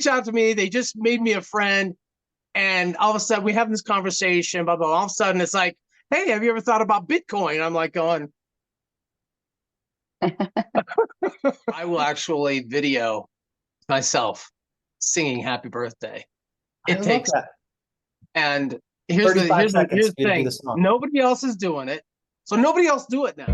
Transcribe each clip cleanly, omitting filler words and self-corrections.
out to me. They just made me a friend. And all of a sudden we have this conversation, blah, blah, blah. All of a sudden it's like, hey, have you ever thought about Bitcoin? I'm like going, I will actually video myself singing happy birthday. It takes that. And here's 35 seconds the for you to do the thing. song. Nobody else is doing it. So nobody else do it now.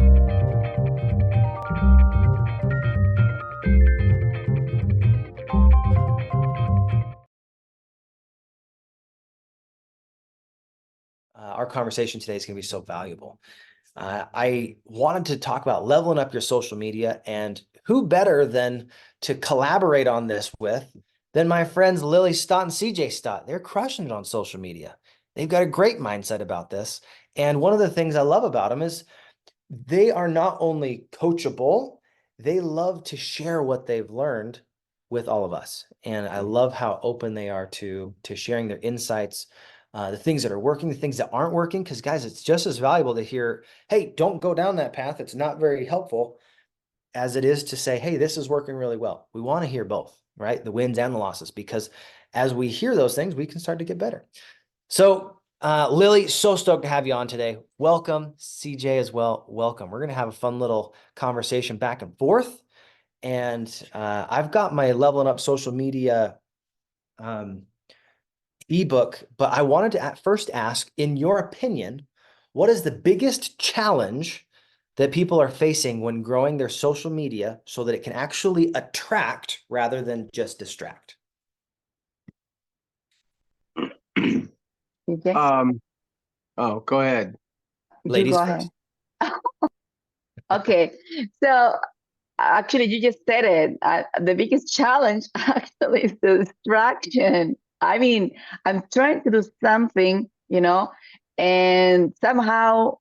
Our conversation today is going to be so valuable. I wanted to talk about leveling up your social media, and who better than to collaborate on this with than my friends Lily Stott and CJ Stott. They're crushing it on social media. They've got a great mindset about this. And one of the things I love about them is they are not only coachable, they love to share what they've learned with all of us. And I love how open they are to sharing their insights, the things that are working, the things that aren't working. Because guys, it's just as valuable to hear, hey, don't go down that path. It's not very helpful, as it is to say, hey, this is working really well. We want to hear both, right? The wins and the losses, because as we hear those things, we can start to get better. So Lily, so stoked to have you on today. Welcome. CJ as well. Welcome. We're going to have a fun little conversation back and forth. And I've got my Leveling Up social media ebook, but I wanted to first ask, in your opinion, what is the biggest challenge that people are facing when growing their social media so that it can actually attract rather than just distract? Oh, go ahead. Ladies go first. ahead. Okay, so actually you just said it. The biggest challenge actually is the distraction. I mean, I'm trying to do something, and somehow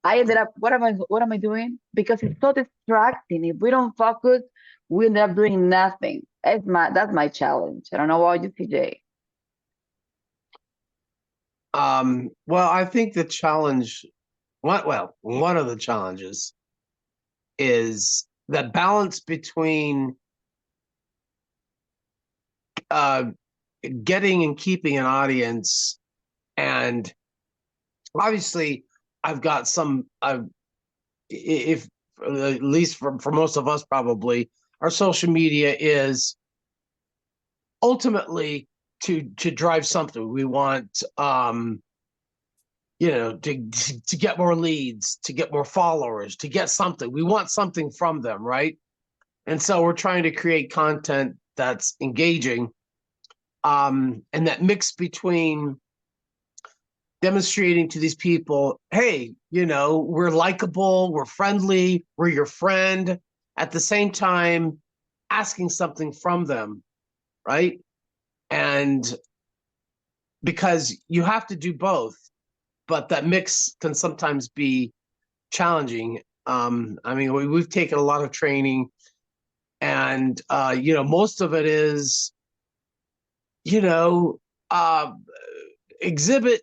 I ended up, what am I doing? Because it's so distracting. If we don't focus, we end up doing nothing. That's my challenge. I don't know about you, CJ. Well, I think the challenge, one of the challenges is the balance between getting and keeping an audience. And obviously I've got some, if at least for most of us, probably our social media is ultimately to drive something. We want to get more leads, to get more followers, to get something. We want something from them, right? And so we're trying to create content that's engaging, and that mix between demonstrating to these people, hey, we're likable, we're friendly, we're your friend, at the same time asking something from them, right? And because you have to do both, but that mix can sometimes be challenging. I mean, we've taken a lot of training, and most of it is, exhibit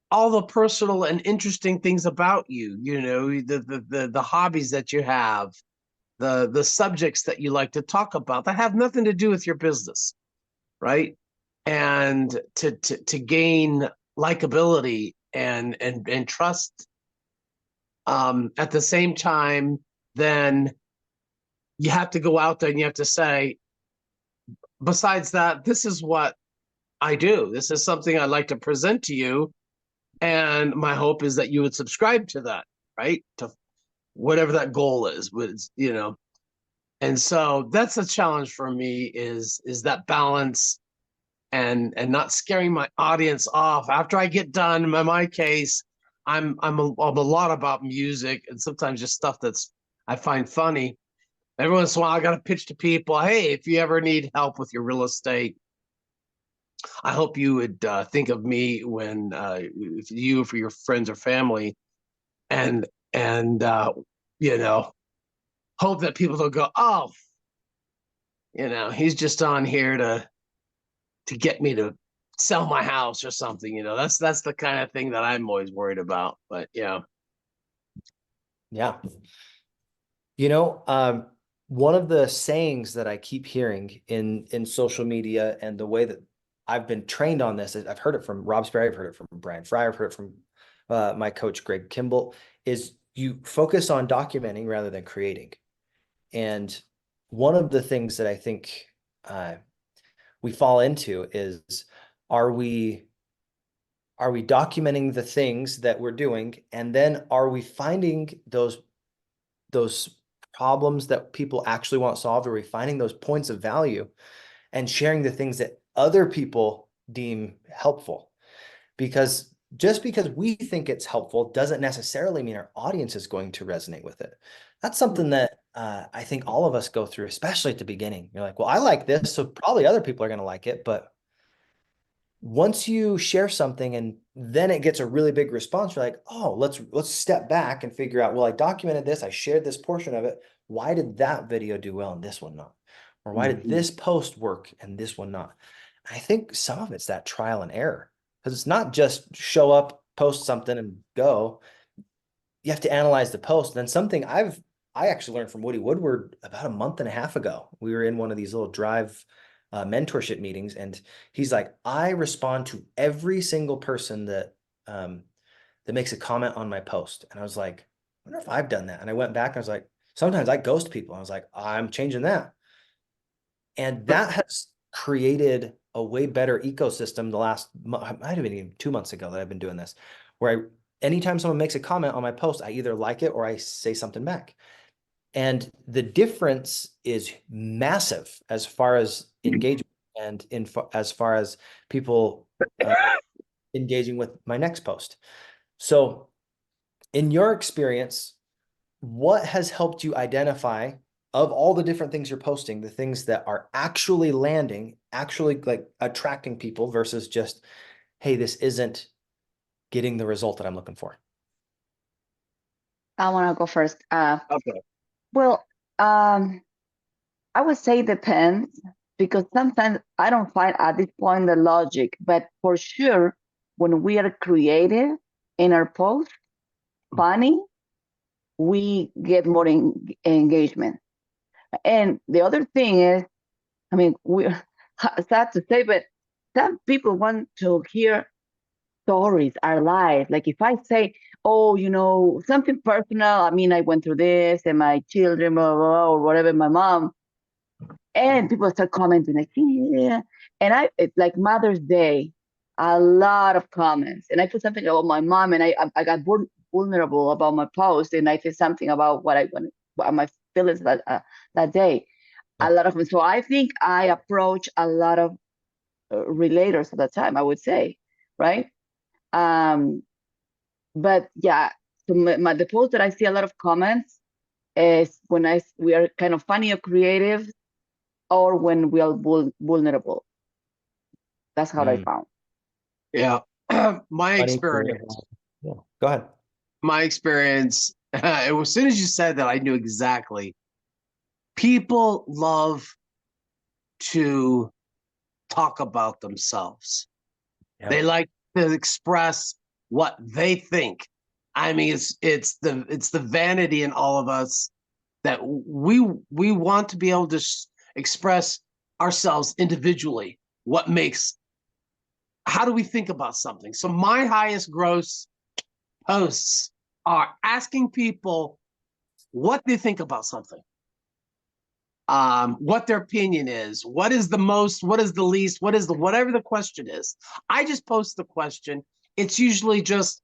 all the personal and interesting things about you, the hobbies that you have, the subjects that you like to talk about that have nothing to do with your business, right? And to gain likability and trust. At the same time, then you have to go out there and you have to say, besides that, this is what I do. This is something I'd like to present to you. And my hope is that you would subscribe to that, right? To whatever that goal is, And so that's a challenge for me, is that balance, and not scaring my audience off. After I get done, in my case, I'm a lot about music, and sometimes just stuff that's I find funny. Every once in a while, I got to pitch to people, hey, if you ever need help with your real estate, I hope you would think of me when if you, for your friends or family, and hope that people don't go, oh, he's just on here to get me to sell my house or something. That's the kind of thing that I'm always worried about. But yeah. one of the sayings that I keep hearing in social media, and the way that I've been trained on this, I've heard it from Rob Sperry, I've heard it from Brian Fry, I've heard it from my coach, Greg Kimball, is you focus on documenting rather than creating. And one of the things that I think we fall into is, are we documenting the things that we're doing, and then are we finding those problems that people actually want solved? Are we finding those points of value and sharing the things that other people deem helpful? Because just because we think it's helpful doesn't necessarily mean our audience is going to resonate with it. That's something that I think all of us go through, especially at the beginning. You're like, well, I like this, so probably other people are going to like it. But once you share something and then it gets a really big response, you're like, oh, let's step back and figure out, well, I documented this, I shared this portion of it. Why did that video do well and this one not? Or why did this post work and this one not? I think some of it's that trial and error, because it's not just show up, post something and go. You have to analyze the post. And then something I actually learned from Woody Woodward about a month and a half ago. We were in one of these little drive mentorship meetings, and he's like, I respond to every single person that makes a comment on my post. And I was like, I wonder if I've done that. And I went back and I was like, sometimes I ghost people. I was like, I'm changing that. And that has created a way better ecosystem the last, might have been even 2 months ago that I've been doing this, where anytime someone makes a comment on my post, I either like it or I say something back. And the difference is massive as far as engagement and as far as people engaging with my next post. So in your experience, what has helped you identify, of all the different things you're posting, the things that are actually landing, actually like attracting people versus just, hey, this isn't getting the result that I'm looking for? I want to go first. Okay. Well, I would say depends, because sometimes I don't find at this point the logic, but for sure, when we are creative in our post, funny, we get more engagement. And the other thing is, I mean, we're sad to say, but some people want to hear stories, our life. Like if I say, oh, something personal, I mean, I went through this and my children, blah, blah, blah, or whatever, my mom, and people start commenting like, yeah. And it's like Mother's Day, a lot of comments. And I put something about my mom, and I got vulnerable about my post, and I said something about what my feelings that day. A lot of them. So I think I approach a lot of relators at that time, I would say, right? But yeah, so the post that I see a lot of comments is when we are kind of funny or creative, or when we are vulnerable. That's how I found. Yeah. My experience. Yeah. Go ahead. My experience, as soon as you said that, I knew exactly. People love to talk about themselves. Yeah. They like to express what they think. I mean, it's the vanity in all of us that we want to be able to express ourselves individually. How do we think about something? So my highest gross posts are asking people what they think about something, what their opinion is, what is the most, what is the least, what is the, whatever the question is. I just post the question. It's usually just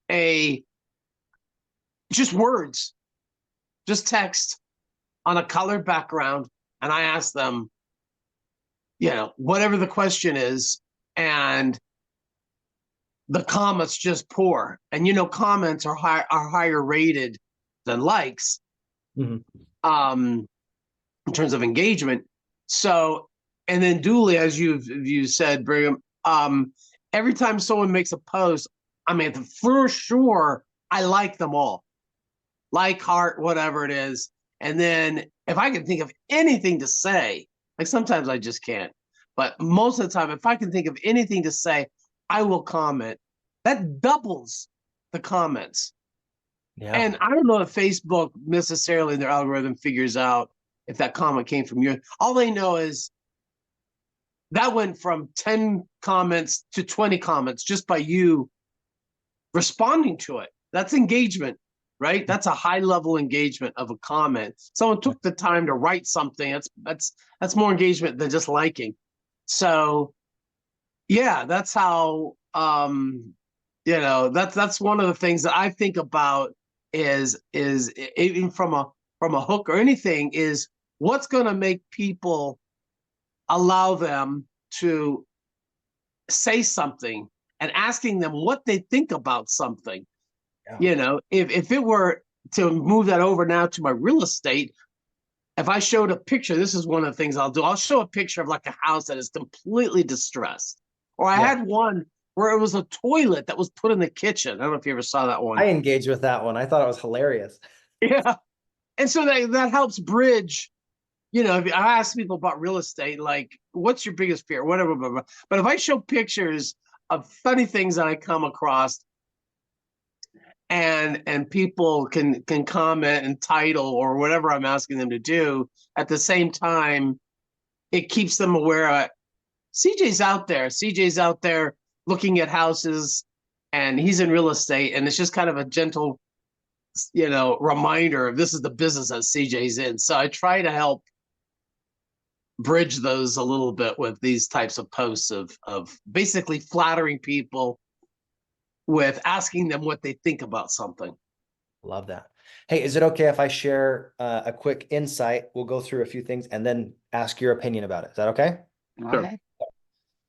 words, just text on a colored background. And I ask them, whatever the question is, and the comments just pour. And comments are higher rated than likes, in terms of engagement. So, and then duly, as you said, Brigham, every time someone makes a post, I mean, for sure, I like them all, like, heart, whatever it is. And then if I can think of anything to say, like sometimes I just can't, but most of the time, if I can think of anything to say, I will comment. That doubles the comments. Yeah. And I don't know if Facebook necessarily in their algorithm figures out if that comment came from you. All they know is that went from 10 comments to 20 comments just by you responding to it. That's engagement, right? That's a high level engagement of a comment. Someone took the time to write something. That's more engagement than just liking. So yeah, that's how that's one of the things that I think about is even from a hook or anything, is what's going to make people allow them to say something, and asking them what they think about something. Yeah. If it were to move that over now to my real estate, if I showed a picture, this is one of the things I'll do. I'll show a picture of like a house that is completely distressed. Or I had one where it was a toilet that was put in the kitchen. I don't know if you ever saw that one. I engaged with that one. I thought it was hilarious. Yeah. And so that helps bridge. If I ask people about real estate, like, what's your biggest fear? Whatever, blah, blah. But if I show pictures of funny things that I come across, and people can comment and title or whatever I'm asking them to do, at the same time, it keeps them aware. CJ's out there. CJ's out there looking at houses, and he's in real estate, and it's just kind of a gentle, reminder of this is the business that CJ's in. So I try to help bridge those a little bit with these types of posts of basically flattering people with asking them what they think about something. Love that. Hey, is it okay if I share a quick insight? We'll go through a few things and then ask your opinion about it. Is that okay? Sure.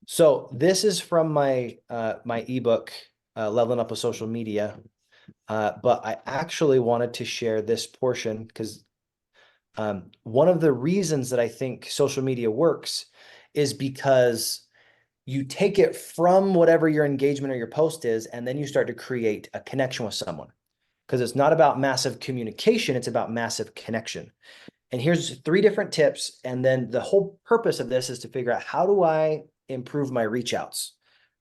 So this is from my my ebook, Leveling Up with Social Media. But I actually wanted to share this portion because one of the reasons that I think social media works is because you take it from whatever your engagement or your post is, and then you start to create a connection with someone. Because it's not about massive communication, it's about massive connection. And here's 3 different tips. And then the whole purpose of this is to figure out, how do I improve my reach outs,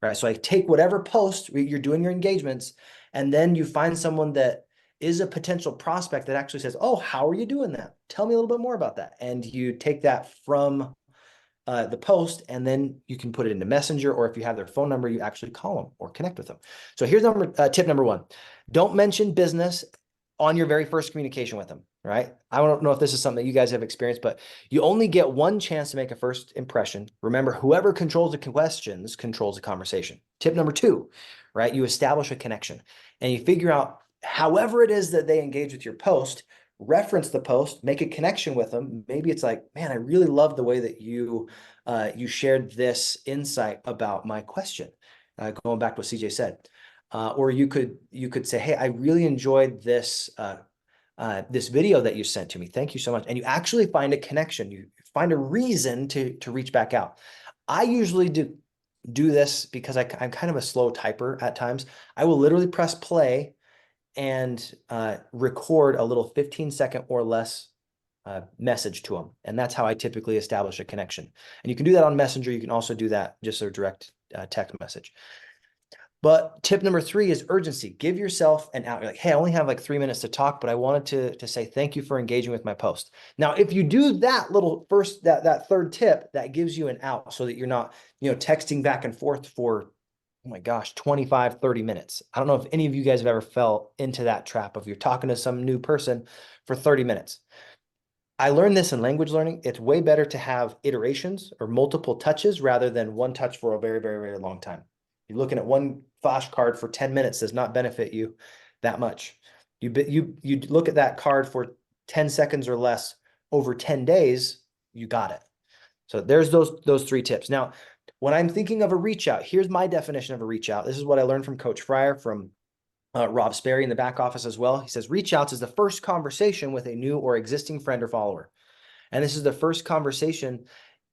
right? So I take whatever post you're doing, your engagements, and then you find someone that is a potential prospect that actually says, oh, how are you doing that? Tell me a little bit more about that. And you take that from the post, and then you can put it into Messenger, or if you have their phone number, you actually call them or connect with them. So here's tip number 1. Don't mention business on your very first communication with them, right? I don't know if this is something that you guys have experienced, but you only get one chance to make a first impression. Remember, whoever controls the questions controls the conversation. Tip number 2, right? You establish a connection, and you figure out however it is that they engage with your post, reference the post, make a connection with them. Maybe it's like, man, I really love the way that you shared this insight about my question, going back to what CJ said. Or you could say, hey, I really enjoyed this this video that you sent to me. Thank you so much. And you actually find a connection. You find a reason to reach back out. I usually do this because I'm kind of a slow typer at times. I will literally press play and record a little 15-second or less message to them. And that's how I typically establish a connection. And you can do that on Messenger. You can also do that just a direct text message. But tip number 3 is urgency. Give yourself an out. You're like, hey, I only have like 3 minutes to talk, but I wanted to say thank you for engaging with my post. Now, if you do that little first, that third tip, that gives you an out so that you're not, texting back and forth for, oh my gosh, 25, 30 minutes. I don't know if any of you guys have ever fell into that trap of you're talking to some new person for 30 minutes. I learned this in language learning. It's way better to have iterations or multiple touches rather than one touch for a very, very, very long time. You're looking at one flashcard for 10 minutes does not benefit you that much. You look at that card for 10 seconds or less over 10 days, you got it. So there's those 3 tips. Now, when I'm thinking of a reach out, here's my definition of a reach out. This is what I learned from Coach Fryer, from Rob Sperry in the back office as well. He says, reach outs is the first conversation with a new or existing friend or follower. And this is the first conversation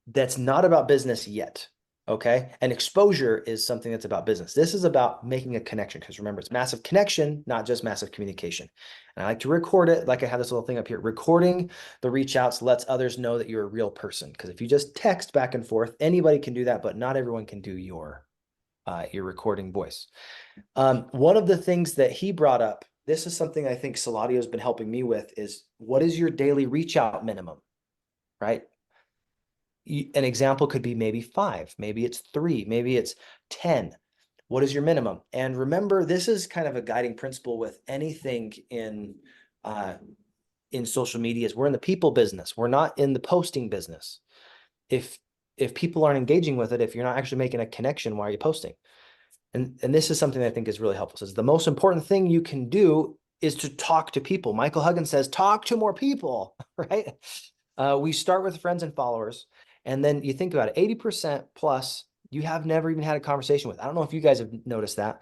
that's not about business yet. Okay. And exposure is something that's about business. This is about making a connection, because remember, it's massive connection, not just massive communication. And I like to record it. Like I have this little thing up here, recording the reach outs lets others know that you're a real person. Because if you just text back and forth, anybody can do that, but not everyone can do your recording voice. One of the things that he brought up, this is something I think Saladio has been helping me with, is what is your daily reach out minimum? right? An example could be maybe 5, maybe it's 3, maybe it's 10. What is your minimum? And remember, this is kind of a guiding principle with anything in social media. Is we're in the people business. We're not in the posting business. If people aren't engaging with it, if you're not actually making a connection, why are you posting? And this is something that I think is really helpful. Says the most important thing you can do is to talk to people. Michael Huggins says, talk to more people, right? We start with friends and followers. And then you think about it, 80% plus you have never even had a conversation with. I don't know if you guys have noticed that.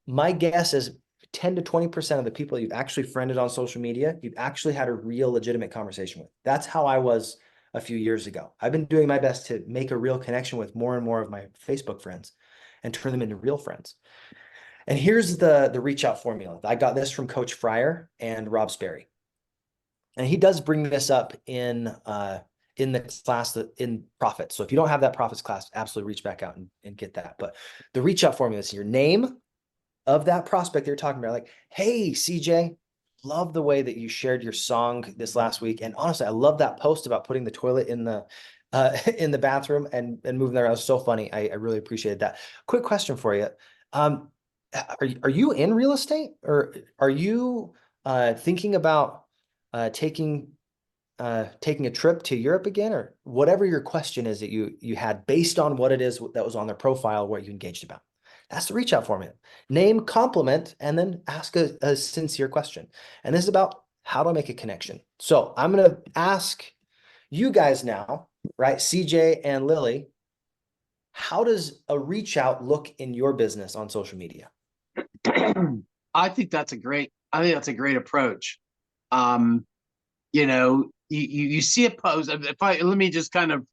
My guess is 10 to 20% of the people you've actually friended on social media, you've actually had a real legitimate conversation with. That's how I was a few years ago. I've been doing my best to make a real connection with more and more of my Facebook friends and turn them into real friends. And here's the reach out formula. I got this from Coach Fryer and Rob Sperry. And he does bring this up in the class in profits. So if you don't have that profits class, absolutely reach back out and get that. But the reach out formula is your name of that prospect they're talking about. Like, hey, CJ, love the way that you shared your song this last week. And honestly, I love that post about putting the toilet in the bathroom and moving there. That was so funny. I really appreciated that. Quick question for you. Are you in real estate, or are you thinking about taking a trip to Europe again, or whatever your question is that you had based on what it is that was on their profile, what you engaged about? That's the reach out formula. Name, compliment, and then ask a sincere question. And this is about how to make a connection. So I'm going to ask you guys now, right? CJ and Lily, how does a reach out look in your business on social media? I think that's a great approach. You see a post. Let me just kind of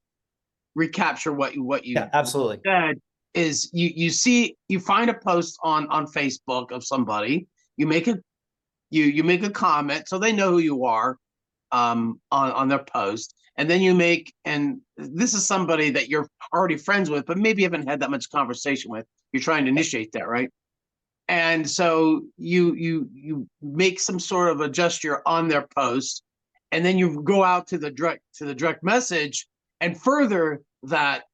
recapture what you absolutely said. Is you find a post on Facebook of somebody, you make a comment so they know who you are on their post, and then and this is somebody that you're already friends with, but maybe haven't had that much conversation with. You're trying to initiate that, right? And so you make some sort of a gesture on their post, and then you go out to the direct message and further that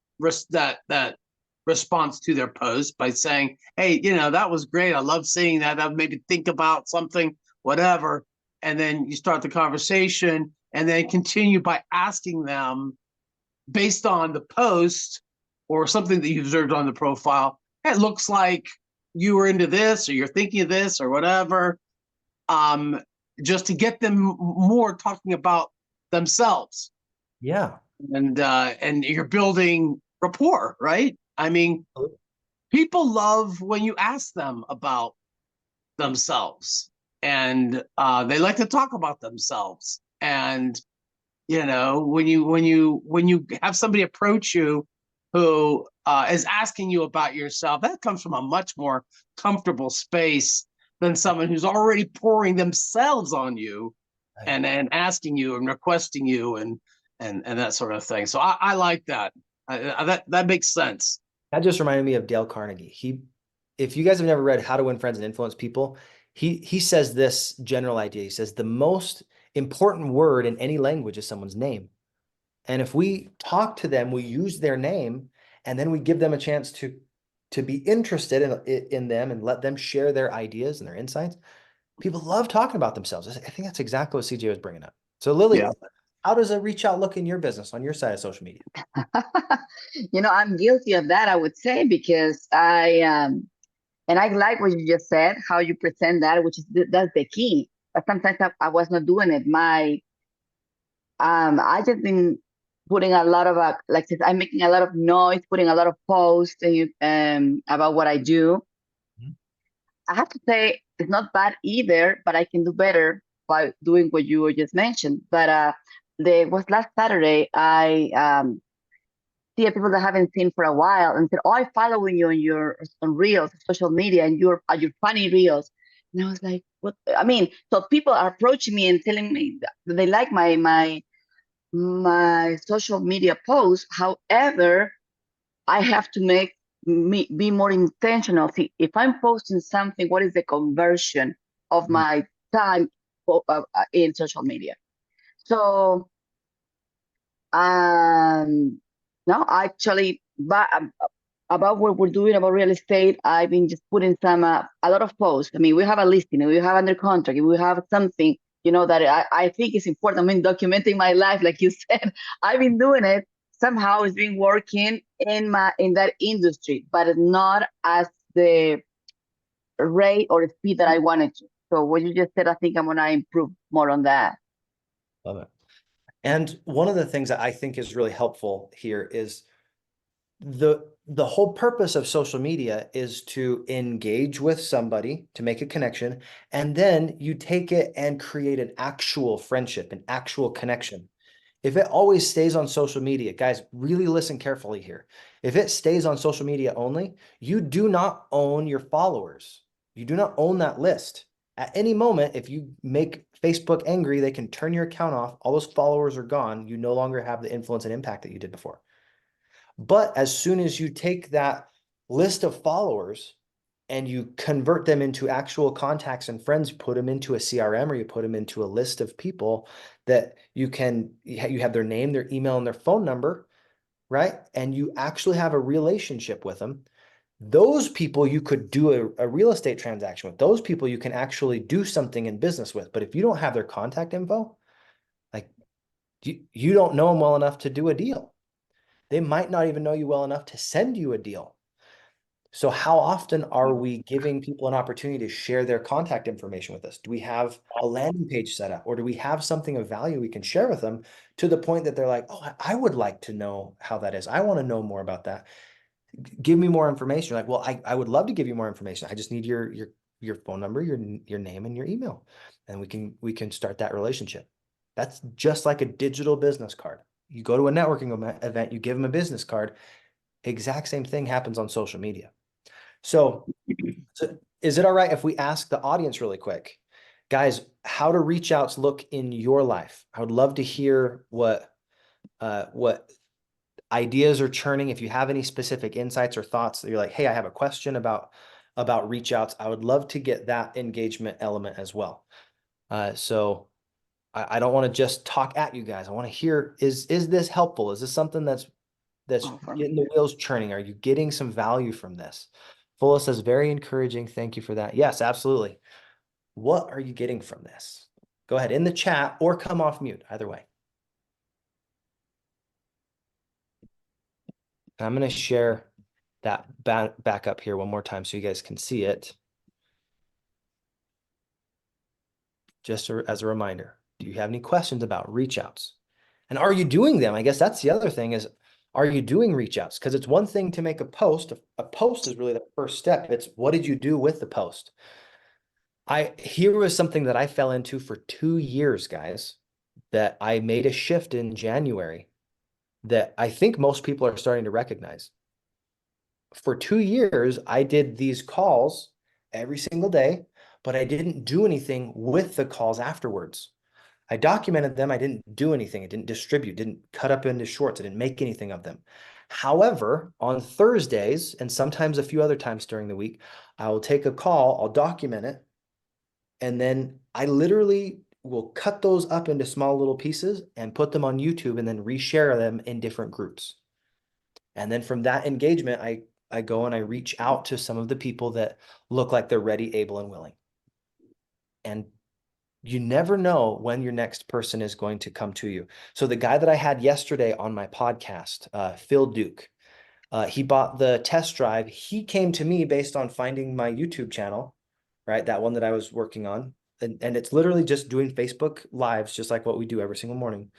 response to their post by saying, hey, that was great. I love seeing that. That made me think about something, whatever. And then you start the conversation and then continue by asking them based on the post or something that you observed on the profile. It looks like you were into this, or you're thinking of this, or whatever, just to get them more talking about themselves. Yeah. And you're building rapport, right? I mean, people love when you ask them about themselves, and they like to talk about themselves. And when you have somebody approach you who is asking you about yourself, that comes from a much more comfortable space than someone who's already pouring themselves on you, right, and asking you and requesting you and that sort of thing. So I like that. That makes sense. That just reminded me of Dale Carnegie. If you guys have never read How to Win Friends and Influence People, he says this general idea. He says the most important word in any language is someone's name. And if we talk to them, we use their name, and then we give them a chance to be interested in them and let them share their ideas and their insights. People love talking about themselves. I think that's exactly what CJ was bringing up. So Lily, yeah, how does a reach out look in your business on your side of social media? I'm guilty of that, I would say, because and I like what you just said, how you present that, that's the key. But sometimes I was not doing it. I just been putting a lot of I'm making a lot of noise, putting a lot of posts about what I do. Mm-hmm. I have to say it's not bad either, but I can do better by doing what you just mentioned. But was last Saturday, I see people that I haven't seen for a while and said, "Oh, I'm following you on Reels, social media, and your funny Reels." And I was like, "What?" I mean, so people are approaching me and telling me that they like my social media posts. However, I have to be more intentional. See, if I'm posting something, what is the conversion of my time in social media? So No, actually, but about what we're doing about real estate, I've been just putting some a lot of posts. I mean, we have a listing, we have under contract, we have something, that I think is important. I mean, documenting my life, like you said, I've been doing it. Somehow it's been working in that industry, but not as the rate or speed that I wanted to. So what you just said, I think I'm gonna improve more on that. Love it. And one of the things that I think is really helpful here is the whole purpose of social media is to engage with somebody, to make a connection, and then you take it and create an actual friendship, an actual connection. If it always stays on social media, guys, really listen carefully here. If it stays on social media only, you do not own your followers. You do not own that list. At any moment, if you make Facebook angry, they can turn your account off. All those followers are gone. You no longer have the influence and impact that you did before. But as soon as you take that list of followers and you convert them into actual contacts and friends, put them into a CRM, or you put them into a list of people that you have their name, their email, and their phone number, right? And you actually have a relationship with them. Those people you could do a real estate transaction with. Those people you can actually do something in business with. But if you don't have their contact info, like you don't know them well enough to do a deal. They might not even know you well enough to send you a deal. So how often are we giving people an opportunity to share their contact information with us? Do we have a landing page set up, or do we have something of value we can share with them to the point that they're like, oh, I would like to know how that is. I want to know more about that. Give me more information. You're like, well, I would love to give you more information. I just need your phone number, your name, and your email. And we can start that relationship. That's just like a digital business card. You go to a networking event, you give them a business card. Exact same thing happens on social media. So is it all right if we ask the audience really quick, guys, how do reach outs look in your life? I would love to hear what ideas are churning. If you have any specific insights or thoughts that you're like, hey, I have a question about reach outs, I would love to get that engagement element as well. So I don't want to just talk at you guys. I want to hear, is this helpful? Is this something that's getting the wheels churning? Are you getting some value from this? Fulla says, very encouraging. Thank you for that. Yes, absolutely. What are you getting from this? Go ahead in the chat or come off mute, either way. I'm going to share that back up here one more time so you guys can see it. Just as a reminder, do you have any questions about reach outs? And are you doing them? I guess that's the other thing is, are you doing reach outs? Because it's one thing to make a post. A post is really the first step. It's what did you do with the post? Here was something that I fell into for 2 years, guys, that I made a shift in January that I think most people are starting to recognize. For 2 years, I did these calls every single day, but I didn't do anything with the calls afterwards. I documented them. I didn't do anything. I didn't distribute, didn't cut up into shorts. I didn't make anything of them. However, on Thursdays and sometimes a few other times during the week, I will take a call, I'll document it, and then I literally will cut those up into small little pieces and put them on YouTube and then reshare them in different groups. And then from that engagement, I go and I reach out to some of the people that look like they're ready, able, and willing. And you never know when your next person is going to come to you. So the guy that I had yesterday on my podcast, Phil Duke, he bought the test drive. He came to me based on finding my YouTube channel, right? That one that I was working on. And it's literally just doing Facebook lives, just like what we do every single morning.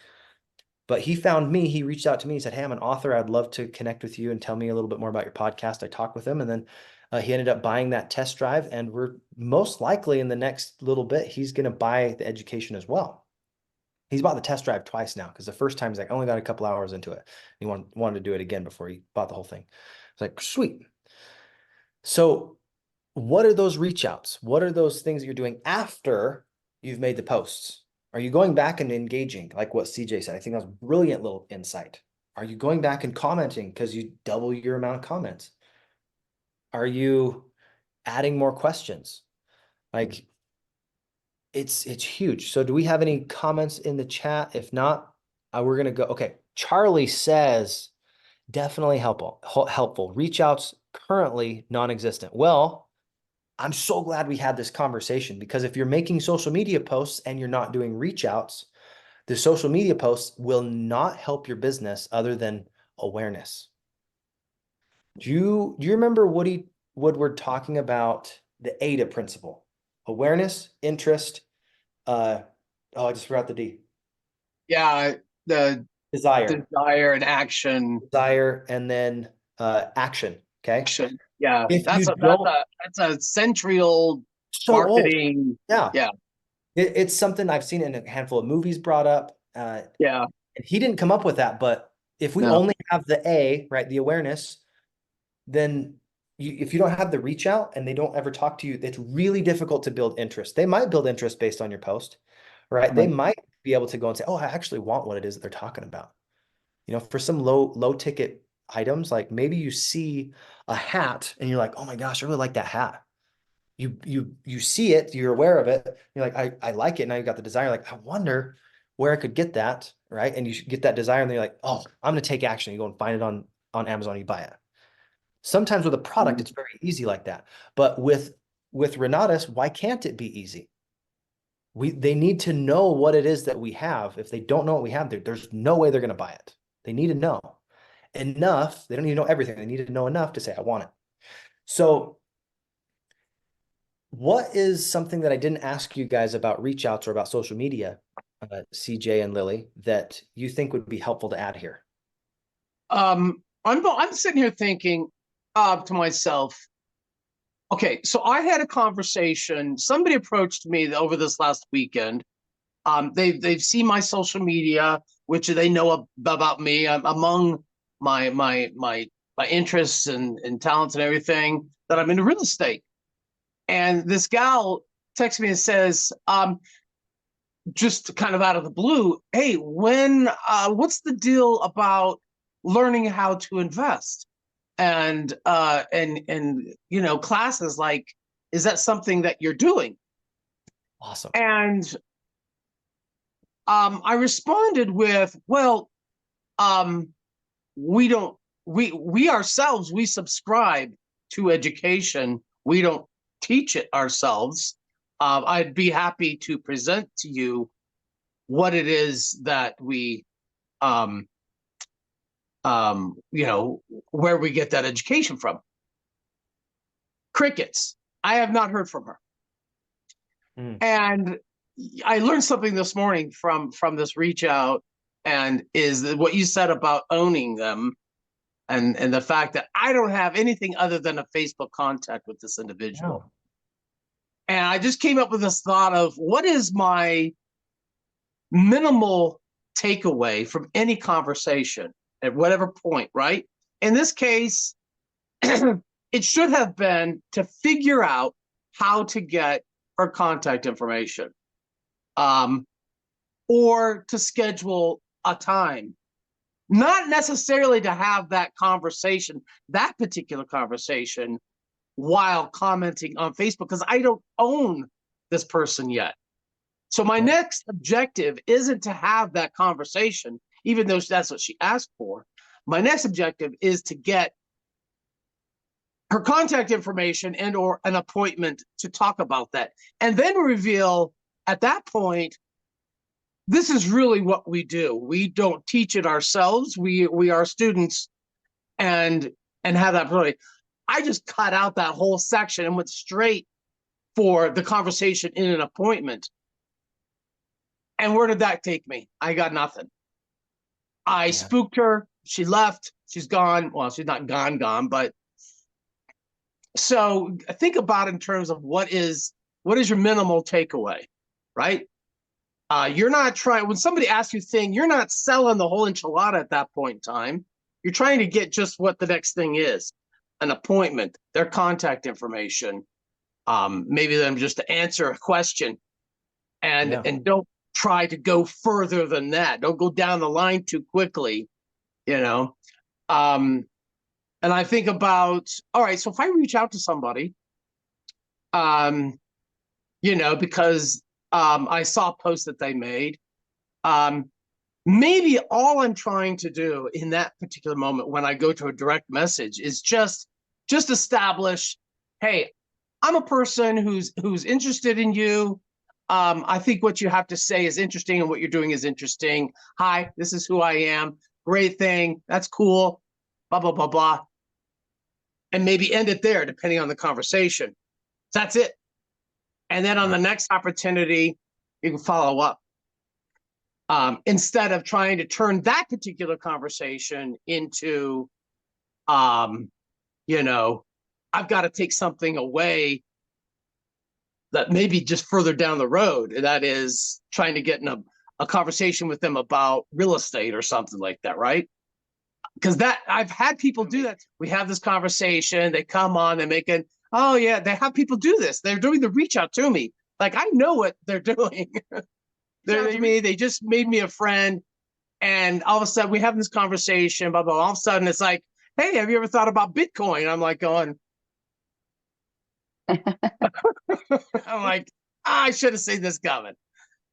But he found me, he reached out to me, he said, hey, I'm an author. I'd love to connect with you and tell me a little bit more about your podcast. I talked with him, and then he ended up buying that test drive, and we're most likely in the next little bit, he's going to buy the education as well. He's bought the test drive twice now, because the first time he's like, I only got a couple hours into it. He wanted to do it again before he bought the whole thing. It's like, sweet. So what are those reach outs? What are those things that you're doing after you've made the posts? Are you going back and engaging, like what CJ said? I think that was a brilliant little insight. Are you going back and commenting because you double your amount of comments? Are you adding more questions? Like, it's huge. So do we have any comments in the chat? If not, we're going to go. Okay, Charlie says, definitely helpful. Reach outs currently non-existent. Well, I'm so glad we had this conversation, because if you're making social media posts and you're not doing reach outs, the social media posts will not help your business other than awareness. Do you remember Woodward talking about the AIDA principle? Awareness, interest, I just forgot the D. Yeah, the Desire. desire and action. Desire, and then action. Okay. Action. Yeah, If you that's don't, a century-old so old. marketing. Yeah. Yeah, It's something I've seen in a handful of movies brought up. yeah, And he didn't come up with that, but if we no, only have the A, right, the awareness, then if you don't have the reach out and they don't ever talk to you, it's really difficult to build interest. They might build interest based on your post, right? They right. might be able to go and say, oh, I actually want what it is that they're talking about. You know, for some low ticket items, like maybe you see a hat and you're like, oh my gosh, I really like that hat. You see it, you're aware of it. You're like, I like it. Now you got the desire. Like, I wonder where I could get that, right? And you should get that desire, and then you're like, oh, I'm going to take action. You go and find it on Amazon, you buy it. Sometimes with a product, it's very easy like that. But with Renatus, why can't it be easy? They need to know what it is that we have. If they don't know what we have, there's no way they're going to buy it. They need to know enough. They don't need to know everything. They need to know enough to say, I want it. So what is something that I didn't ask you guys about reach outs or about social media, CJ and Lily, that you think would be helpful to add here? I'm sitting here thinking to myself, okay, so I had a conversation. Somebody approached me over this last weekend. They've seen my social media, which they know about me. I'm among my interests and talents and everything, that I'm into real estate. And this gal texts me and says, just kind of out of the blue, hey, what's the deal about learning how to invest? And you know, classes, like, is that something that you're doing? Awesome. And I responded with, well, we ourselves, we subscribe to education. We don't teach it ourselves. I'd be happy to present to you what it is that we, you know, where we get that education from. Crickets. I have not heard from her. And I learned something this morning from this reach out, and is that what you said about owning them, and the fact that I don't have anything other than a Facebook contact with this individual. Yeah. And I just came up with this thought of, what is my minimal takeaway from any conversation at whatever point, right? In this case, it should have been to figure out how to get her contact information, or to schedule a time. Not necessarily to have that conversation, that particular conversation, while commenting on Facebook, because I don't own this person yet. So my next objective isn't to have that conversation, even though that's what she asked for. My next objective is to get her contact information and or an appointment to talk about that, and then reveal at that point, this is really what we do. We don't teach it ourselves. We are students, and have that ability. I just cut out that whole section and went straight for the conversation in an appointment. And where did that take me? I got nothing. I spooked her. She left. She's gone. Well, she's not gone, but so think about it in terms of what is your minimal takeaway, right? You're not trying, when somebody asks you a thing, you're not selling the whole enchilada at that point in time. You're trying to get just what the next thing is: an appointment, their contact information, maybe them just to answer a question, and don't try to go further than that. Don't go down the line too quickly, you know. And I think about, all right, so if I reach out to somebody, you know, because I saw a post that they made, maybe all I'm trying to do in that particular moment when I go to a direct message is just establish, hey, I'm a person who's interested in you. I think what you have to say is interesting and what you're doing is interesting. Hi, this is who I am. Great thing. That's cool. Blah, blah, blah, blah. And maybe end it there, depending on the conversation. That's it. And then on the next opportunity, you can follow up. Instead of trying to turn that particular conversation into, you know, I've got to take something away that maybe just further down the road. And that is trying to get in a conversation with them about real estate or something like that, right? Because that I've had people do that. We have this conversation, they come on, they make it, oh yeah, they have people do this. They're doing the reach out to me. Like I know what they're doing. They just made me a friend, and all of a sudden we have this conversation, blah, blah, blah. All of a sudden it's like, hey, have you ever thought about Bitcoin? I'm like going, I'm like, I should have seen this coming,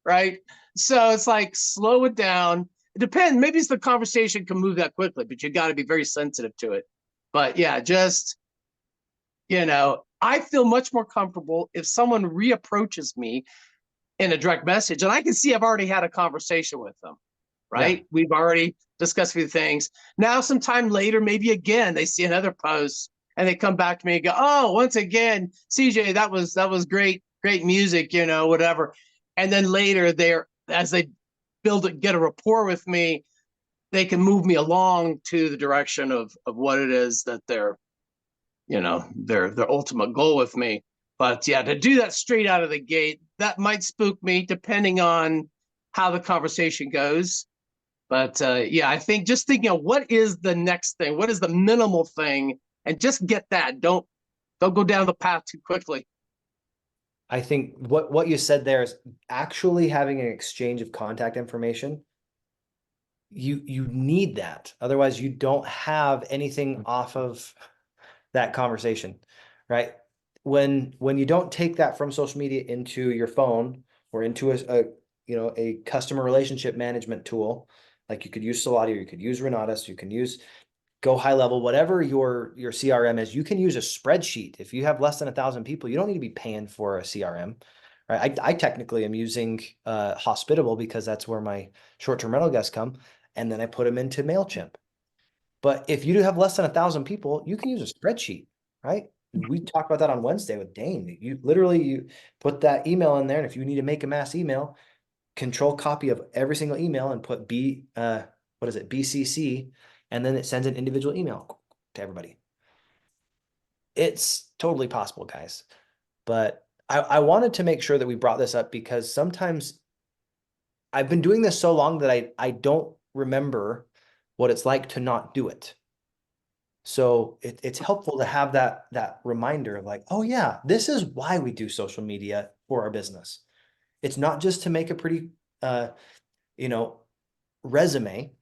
right? So it's like, slow it down. It depends. Maybe it's the conversation can move that quickly, but you got to be very sensitive to it. But yeah, just, I feel much more comfortable if someone reapproaches me in a direct message, and I can see I've already had a conversation with them, right? Yeah. We've already discussed a few things. Now, sometime later, maybe again, they see another post and they come back to me and go, oh, once again, CJ, that was great music, whatever. And then later as they get a rapport with me, they can move me along to the direction of what it is that their ultimate goal with me. But yeah, to do that straight out of the gate, that might spook me depending on how the conversation goes. But yeah, I think just thinking of what is the next thing, what is the minimal thing, and just get that. Don't go down the path too quickly. I think what you said there is actually having an exchange of contact information. You need that. Otherwise, you don't have anything off of that conversation, right? When you don't take that from social media into your phone or into a customer relationship management tool, like you could use Soladio, you could use Renatus, you can use Go High Level, whatever your CRM is, you can use a spreadsheet. If you have less than 1,000 people, you don't need to be paying for a CRM, right? I technically am using Hospitable because that's where my short-term rental guests come, and then I put them into MailChimp. But if you do have less than 1,000 people, you can use a spreadsheet, right? We talked about that on Wednesday with Dane. You put that email in there, and if you need to make a mass email, control copy of every single email and put BCC, and then it sends an individual email to everybody. It's totally possible, guys. But I wanted to make sure that we brought this up because sometimes I've been doing this so long that I don't remember what it's like to not do it. So it's helpful to have that reminder of like, oh yeah, this is why we do social media for our business. It's not just to make a pretty, resume.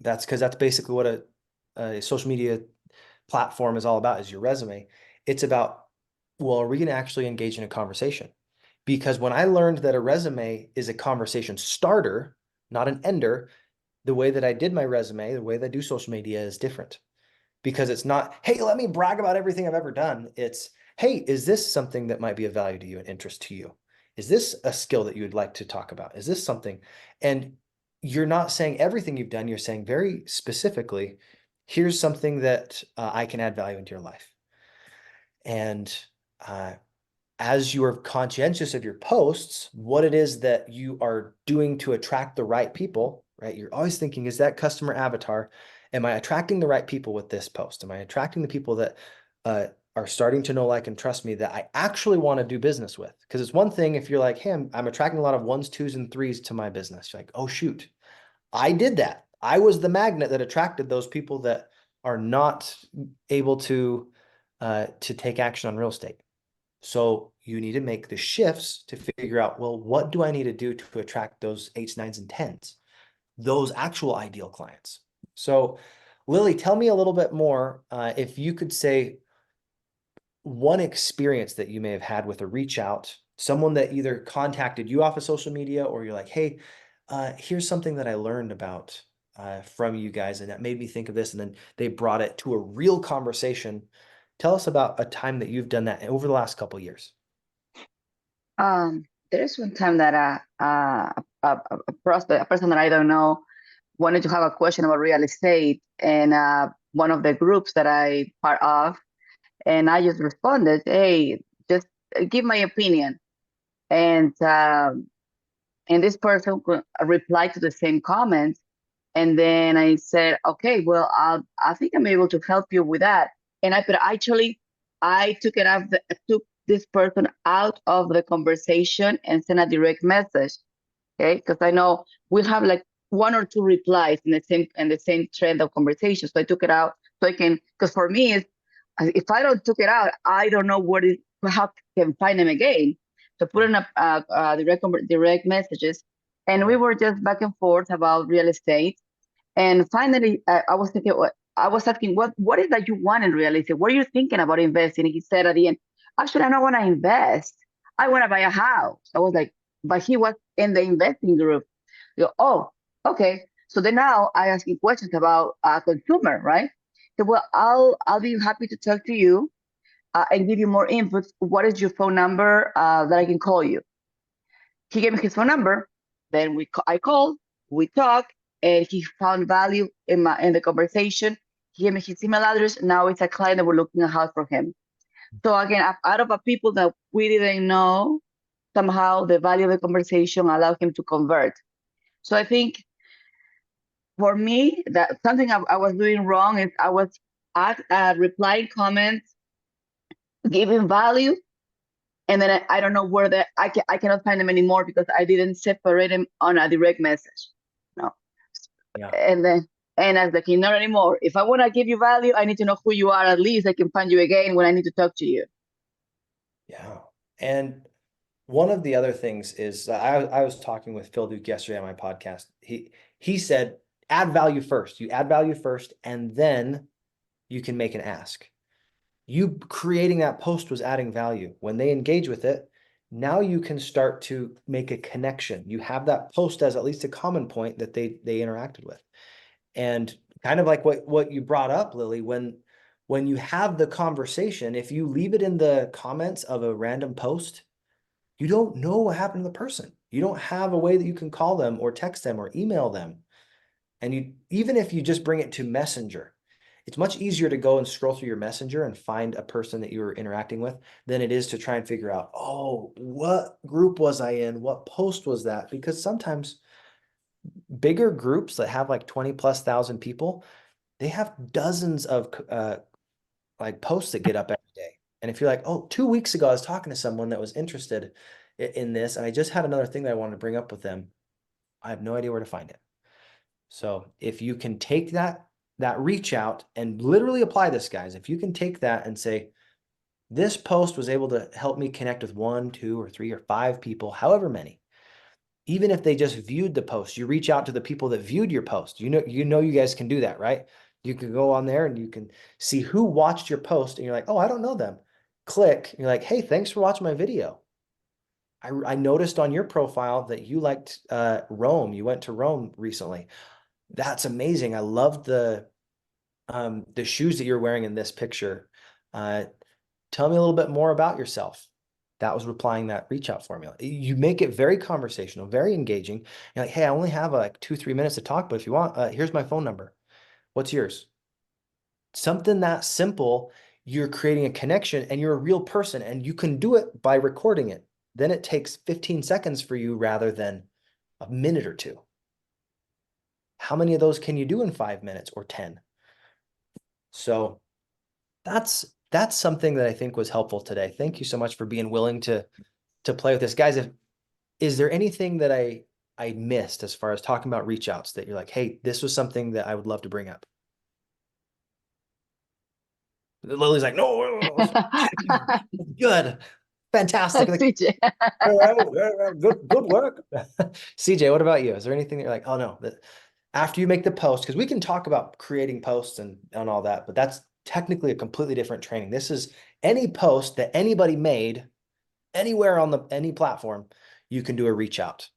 That's because that's basically what a social media platform is all about, is your resume. It's about, well, are we going to actually engage in a conversation? Because when I learned that a resume is a conversation starter, not an ender, the way that I did my resume, the way that I do social media is different. Because it's not, hey, let me brag about everything I've ever done. It's, hey, is this something that might be of value to you and interest to you? Is this a skill that you would like to talk about? Is this something? And you're not saying everything you've done. You're saying very specifically, here's something that I can add value into your life. And as you are conscientious of your posts, what it is that you are doing to attract the right people, right? You're always thinking, is that customer avatar, am I attracting the right people with this post? Am I attracting the people that are starting to know, like, and trust me that I actually want to do business with? Because it's one thing if you're like, hey, I'm attracting a lot of 1s, 2s, and 3s to my business. You're like, oh, shoot, I did that. I was the magnet that attracted those people that are not able to take action on real estate. So you need to make the shifts to figure out, well, what do I need to do to attract those 8s, 9s, and 10s, those actual ideal clients? So Lily, tell me a little bit more. If you could say one experience that you may have had with a reach out, someone that either contacted you off of social media, or you're like, hey, here's something that I learned about from you guys, and that made me think of this, and then they brought it to a real conversation. Tell us about a time that you've done that over the last couple of years. There's one time that a prospect, a person that I don't know, wanted to have a question about real estate, and one of the groups that I part of, and I just responded, "Hey, just give my opinion," and this person replied to the same comment, and then I said, "Okay, well, I think I'm able to help you with that," and I took it out, took this person out of the conversation and sent a direct message. Okay, because I know we'll have like one or two replies in the same trend of conversation. So I took it out so I can, because for me, if I don't took it out, I don't know how I can find them again. So put in a direct messages, and we were just back and forth about real estate. And finally, I was thinking, I was asking, what is that you want in real estate? What are you thinking about investing? And he said at the end, actually, I don't want to invest. I want to buy a house. I was like, but he was in the investing group. You go, oh, okay. So then now I ask him questions about consumer, right? So well, I'll be happy to talk to you and give you more input. What is your phone number that I can call you? He gave me his phone number. Then I called, we talked, and he found value in the conversation. He gave me his email address. Now it's a client that we're looking at house for him. So again, out of a people that we didn't know, somehow the value of the conversation allowed him to convert. So I think for me, that something I was doing wrong is I was replying comments, giving value, and then I don't know where I cannot find them anymore because I didn't separate them on a direct message. No. Yeah. And I was like, not anymore. If I want to give you value, I need to know who you are. At least I can find you again when I need to talk to you. Yeah. And one of the other things is I was talking with Phil Duke yesterday on my podcast. He said, add value first. You add value first, and then you can make an ask. You creating that post was adding value. When they engage with it, now you can start to make a connection. You have that post as at least a common point that they interacted with. And kind of like what you brought up, Lily, when you have the conversation, if you leave it in the comments of a random post, you don't know what happened to the person. You don't have a way that you can call them or text them or email them. And even if you just bring it to Messenger, it's much easier to go and scroll through your Messenger and find a person that you were interacting with than it is to try and figure out, oh, what group was I in? What post was that? Because sometimes bigger groups that have like 20,000+ people, they have dozens of like posts that get up every day. And if you're like, oh, 2 weeks ago, I was talking to someone that was interested in this, and I just had another thing that I wanted to bring up with them, I have no idea where to find it. So if you can take that reach out and literally apply this, guys, if you can take that and say, this post was able to help me connect with 1, 2, or 3, or 5 people, however many, even if they just viewed the post, you reach out to the people that viewed your post. You know, you guys can do that, right? You can go on there and you can see who watched your post, and you're like, oh, I don't know them. Click, and you're like, hey, thanks for watching my video. I noticed on your profile that you liked Rome. You went to Rome recently. That's amazing. I loved the shoes that you're wearing in this picture. Tell me a little bit more about yourself. That was replying that reach out formula. You make it very conversational, very engaging. You're like, hey, I only have like 2-3 minutes to talk, but if you want, here's my phone number. What's yours? Something that simple, you're creating a connection and you're a real person, and you can do it by recording it. Then it takes 15 seconds for you rather than a minute or 2. How many of those can you do in 5 minutes or 10? So that's something that I think was helpful today. Thank you so much for being willing to play with this. Guys, is there anything that I missed as far as talking about reach outs that you're like, hey, this was something that I would love to bring up? Lily's like, no, good, fantastic. Like, good work. CJ, what about you? Is there anything that you're like, oh no, that after you make the post, because we can talk about creating posts and all that, but that's technically a completely different training. This is any post that anybody made anywhere on any platform, you can do a reach out.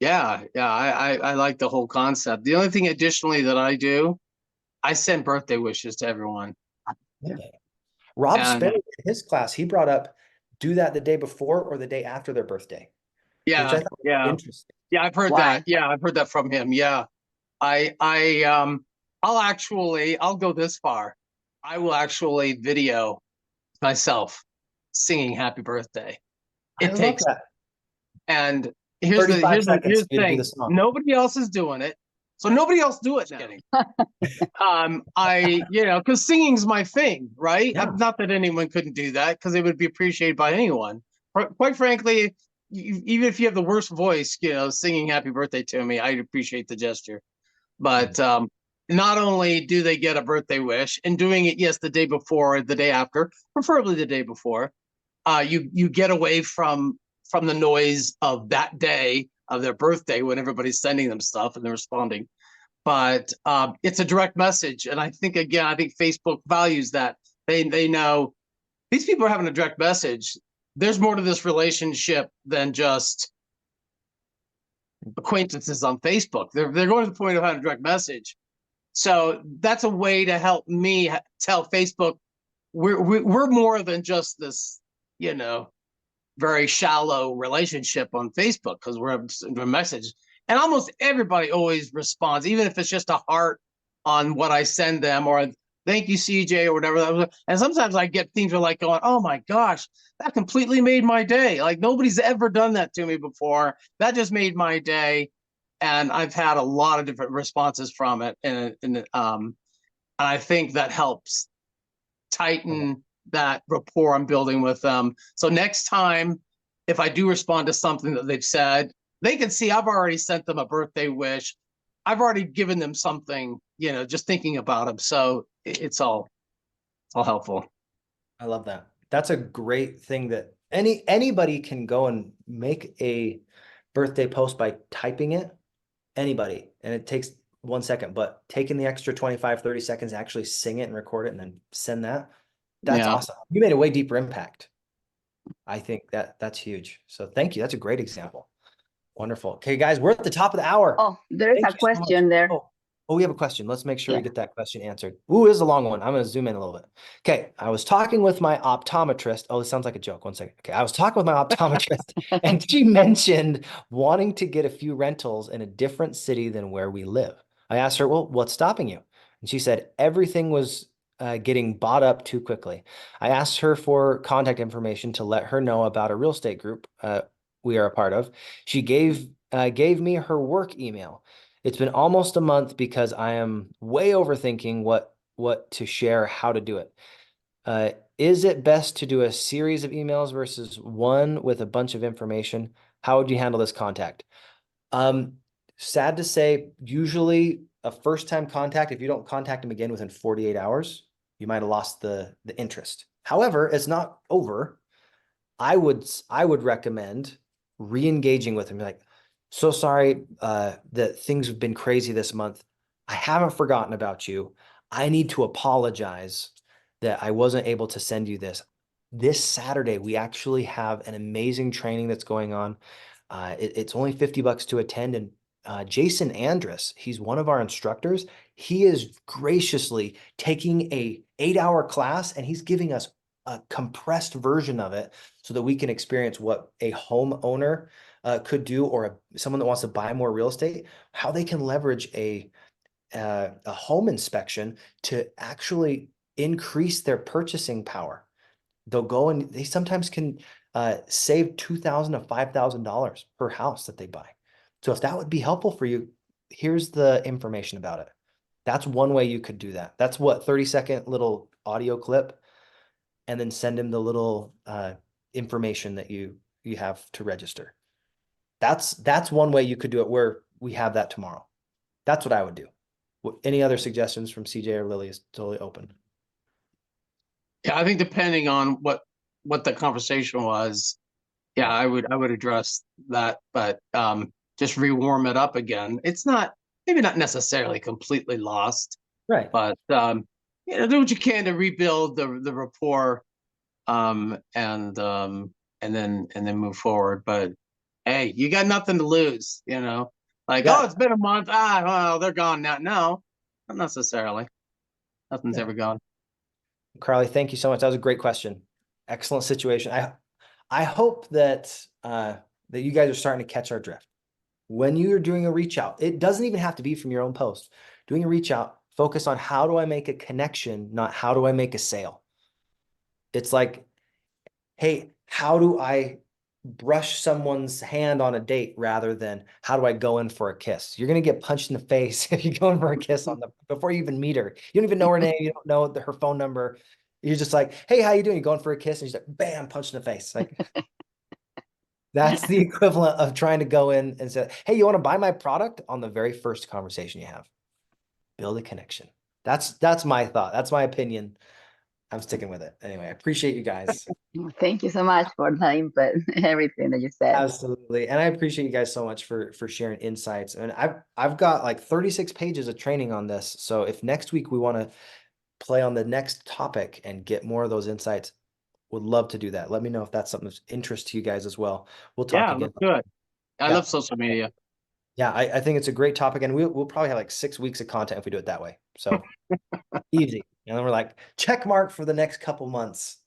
Yeah, I like the whole concept. The only thing additionally that I do, I send birthday wishes to everyone. Okay. Rob And Sperry, in his class, he brought up do that the day before or the day after their birthday, which I yeah, thought was yeah, interesting. yeah, I've heard that. Why? Yeah, I've heard that from him. Yeah. I'll go this far. I will actually video myself singing happy birthday. I It love takes, that. and 35 seconds here's for the you to do the thing. song. Nobody else is doing it. So nobody else do it now. Because singing's my thing, right? Yeah. Not that anyone couldn't do that, because it would be appreciated by anyone. Quite frankly, even if you have the worst voice, singing happy birthday to me, I'd appreciate the gesture. But not only do they get a birthday wish, and doing it, yes, the day before or the day after, preferably the day before, you get away from the noise of that day of their birthday when everybody's sending them stuff and they're responding. But it's a direct message, and I think Facebook values that. They know these people are having a direct message. There's more to this relationship than just acquaintances on Facebook. They're going to the point of having a direct message. So that's a way to help me tell Facebook we're more than just this, very shallow relationship on Facebook, because we're a message. And almost everybody always responds, even if it's just a heart on what I send them, or a thank you, CJ, or whatever that was. And sometimes I get things are like going, oh my gosh, that completely made my day. Like nobody's ever done that to me before. That just made my day. And I've had a lot of different responses from it. And I think that helps tighten that rapport I'm building with them. So next time, if I do respond to something that they've said, they can see I've already sent them a birthday wish. I've already given them something, just thinking about them. So it's all helpful. I love that. That's a great thing that anybody can go and make a birthday post by typing it. Anybody. And it takes 1 second, but taking the extra 25, 30 seconds to actually sing it and record it and then send that. That's Yeah. awesome. You made a way deeper impact. I think that's huge. So thank you. That's a great example. Wonderful. Okay, guys, we're at the top of the hour. Oh, there is Thank a you so much. question there. Oh, we have a question. Let's make sure we Yeah. get that question answered. Ooh, this is a long one. I'm going to zoom in a little bit. Okay. I was talking with my optometrist. Oh, this sounds like a joke. 1 second. Okay. I was talking with my optometrist and she mentioned wanting to get a few rentals in a different city than where we live. I asked her, well, what's stopping you? And she said everything was getting bought up too quickly. I asked her for contact information to let her know about a real estate group we are a part of. She gave me her work email. It's been almost a month because I am way overthinking what to share, how to do it. Is it best to do a series of emails versus one with a bunch of information? How would you handle this contact? Sad to say, usually a first-time contact, if you don't contact them again within 48 hours, you might have lost the interest. However, it's not over. I would recommend re-engaging with them. Like, so sorry that things have been crazy this month. I haven't forgotten about you. I need to apologize that I wasn't able to send you this. This Saturday, we actually have an amazing training that's going on. It's only $50 to attend. And Jason Andrus, he's one of our instructors. He is graciously taking a 8-hour class and he's giving us a compressed version of it so that we can experience what a homeowner could do, or someone that wants to buy more real estate, how they can leverage a home inspection to actually increase their purchasing power. They'll go and they sometimes can save $2,000 to $5,000 per house that they buy. So if that would be helpful for you, here's the information about it. That's one way you could do that. That's what, 30-second little audio clip, and then send him the little information that you have to register. That's one way you could do it, where we have that tomorrow. That's what I would do. Any other suggestions from CJ or Lily is totally open. Yeah, I think depending on what the conversation was, yeah, I would address that, but just rewarm it up again. It's maybe not necessarily completely lost, Right. but do what you can to rebuild the rapport, and then move forward. But hey, you got nothing to lose, Like, Yeah. oh, it's been a month. Ah, well, they're gone now. No, not necessarily. Nothing's Yeah. ever gone. Carly, thank you so much. That was a great question. Excellent situation. I hope that that you guys are starting to catch our drift. When you're doing a reach out, it doesn't even have to be from your own post. Doing a reach out, focus on how do I make a connection, not how do I make a sale. It's like, hey, how do I brush someone's hand on a date rather than how do I go in for a kiss? You're gonna get punched in the face if you go in for a kiss before you even meet her. You don't even know her name. You don't know her phone number. You're just like, hey, how you doing? You're going for a kiss, and she's like, bam, punched in the face. Like that's the equivalent of trying to go in and say, hey, you want to buy my product on the very first conversation you have. Build a connection. That's my thought. That's my opinion. I'm sticking with it. Anyway, I appreciate you guys. Thank you so much for the input, everything that you said. Absolutely. And I appreciate you guys so much for sharing insights. And I've got like 36 pages of training on this. So if next week we want to play on the next topic and get more of those insights, would love to do that. Let me know if that's something of interest to you guys as well. We'll talk Yeah, again. that's good. I Yeah. love social media. Yeah, I think it's a great topic, and we'll probably have like 6 weeks of content if we do it that way. So easy. And then we're like, check mark for the next couple months.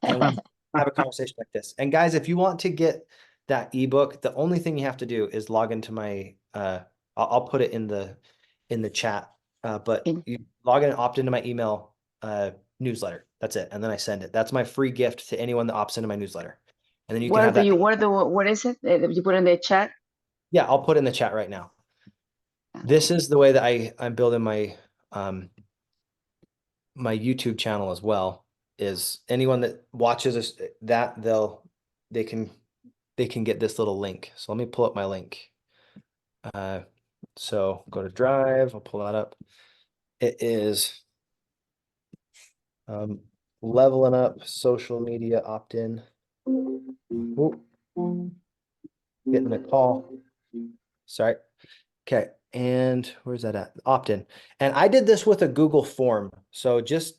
And we'll have a conversation like this. And guys, if you want to get that ebook, the only thing you have to do is log into my I'll put it in the chat. But you log in and opt into my email newsletter. That's it. And then I send it. That's my free gift to anyone that opts into my newsletter. And then you can have that. What is it? You put in the chat? Yeah, I'll put it in the chat right now. This is the way that I'm building my my YouTube channel as well. Is anyone that watches this, that they can get this little link. So let me pull up my link. So go to Drive. I'll pull that up. It is Leveling Up social media opt-in. Ooh, getting a call. Sorry. Okay. And where's that at? Opt-in. And I did this with a Google form. So this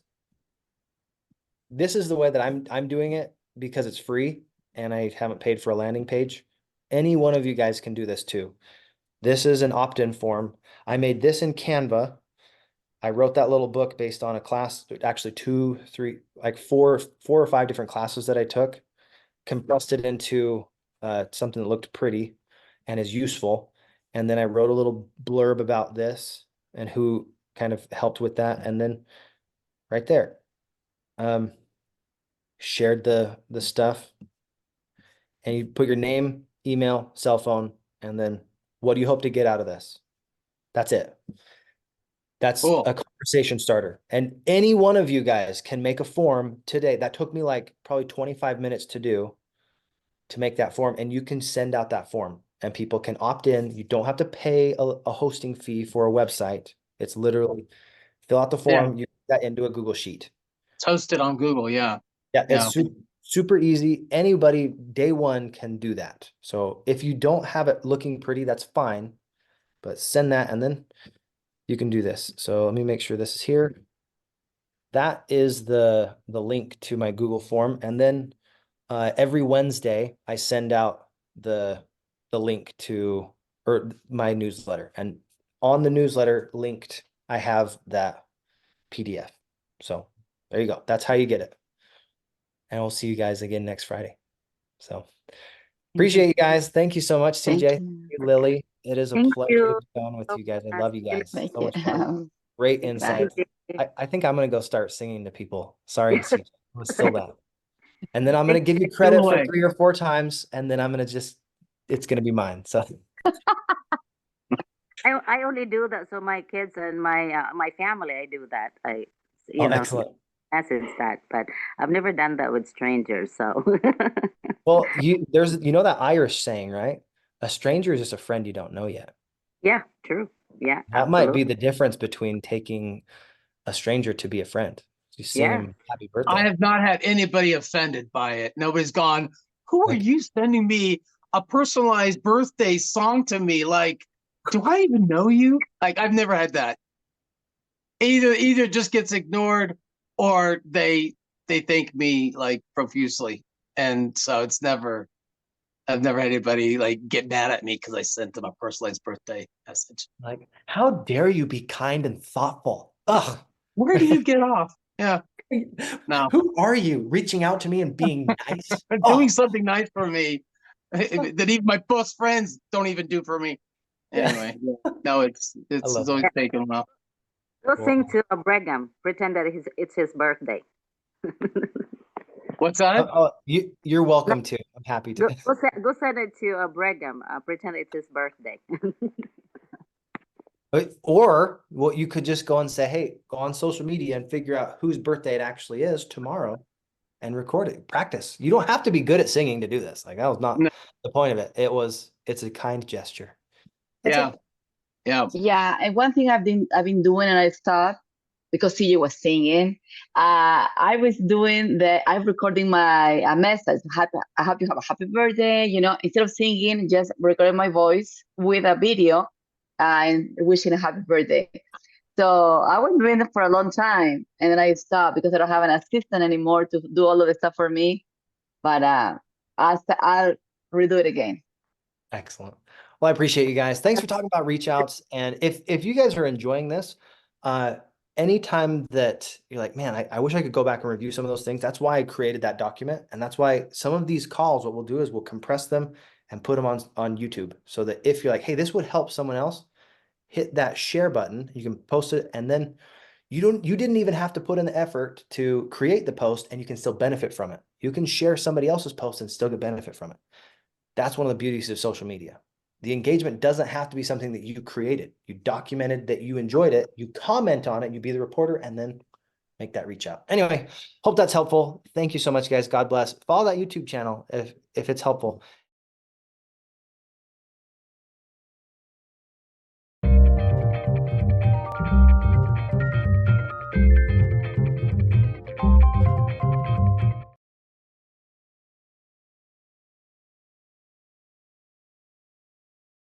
is the way that I'm doing it because it's free and I haven't paid for a landing page. Any one of you guys can do this too. This is an opt-in form. I made this in Canva. I wrote that little book based on a class, actually 2, 3, like four or five different classes that I took, compressed it into something that looked pretty and is useful. And then I wrote a little blurb about this and who kind of helped with that. And then right there, shared the stuff, and you put your name, email, cell phone, and then what do you hope to get out of this? That's it. That's Cool. a conversation starter. And any one of you guys can make a form today. That took me like probably 25 minutes to make that form. And you can send out that form and people can opt in. You don't have to pay a hosting fee for a website. It's literally fill out the form, you put that into a Google Sheet. It's hosted on Google. Yeah. Yeah, it's super easy. Anybody day one can do that. So if you don't have it looking pretty, that's fine. But send that and then you can do this. So let me make sure this is here. That is the link to my Google form. And then every Wednesday I send out the link to my newsletter. And on the newsletter linked, I have that PDF. So there you go. That's how you get it. And we'll see you guys again next Friday. So appreciate you guys. Thank you so much, CJ. Thank you, Lily. It is a pleasure to be on with you guys. I love you guys. So much fun. Great insight. I think I'm going to go start singing to people. Sorry, CJ. I was still that. And then I'm going to give you credit for 3 or 4 times. And then I'm going to it's going to be mine. So I only do that. So my kids and my family, I do that. excellent. Essence that, but I've never done that with strangers. So well, there's that Irish saying, right? A stranger is just a friend you don't know yet. Yeah, true. Yeah, that might be the difference between taking a stranger to be a friend. You sing them happy birthday. I have not had anybody offended by it. Nobody's gone, who are you sending me a personalized birthday song to me? Like, do I even know you? Like, I've never had that. Either just gets ignored or they thank me like profusely. And so it's never I've never had anybody like get mad at me because I sent them a personalized birthday message. Like, how dare you be kind and thoughtful? Ugh. Where do you get off? Yeah, no, Who are you reaching out to me and being nice? doing Oh, something nice for me that even my best friends don't even do for me. Anyway, no, it's love always taken well. Go Cool. sing to Brigham. Pretend that it's his birthday. What's that? You're welcome to. I'm happy to. Go send it to Brigham. Pretend it's his birthday. Or what you could just go and say, hey, go on social media and figure out whose birthday it actually is tomorrow and record it. Practice. You don't have to be good at singing to do this. Like that was not No. the point of it. It's a kind gesture. That's Yeah, it. yeah. Yeah, and one thing I've been doing and I stopped because CJ was singing. I'm recording my message. I hope you have a happy birthday. You know, instead of singing, just recording my voice with a video and wishing a happy birthday. So I was doing it for a long time, and then I stopped because I don't have an assistant anymore to do all of the stuff for me. But I'll redo it again. Excellent. Well, I appreciate you guys. Thanks for talking about reach outs. And if you guys are enjoying this, anytime that you're like, man, I wish I could go back and review some of those things. That's why I created that document. And that's why some of these calls, what we'll do is we'll compress them and put them on YouTube so that if you're like, hey, this would help someone else, hit that share button. You can post it. And then you didn't even have to put in the effort to create the post and you can still benefit from it. You can share somebody else's post and still get benefit from it. That's one of the beauties of social media. The engagement doesn't have to be something that you created. You documented that you enjoyed it. You comment on it. You be the reporter and then make that reach out. Anyway, hope that's helpful. Thank you so much, guys. God bless. Follow that YouTube channel if it's helpful.